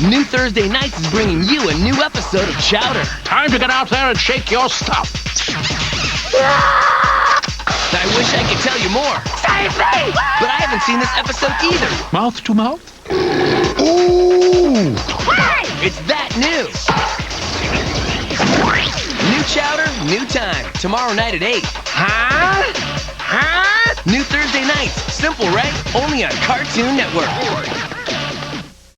New Thursday Nights is bringing you a new episode of Chowder. Time to get out there and shake your stuff. I wish I could tell you more. Save me! But I haven't seen this episode either. Mouth to mouth? Ooh! It's that new. New Chowder, new time. Tomorrow night at 8. Huh? New Thursday Nights. Simple, right? Only on Cartoon Network.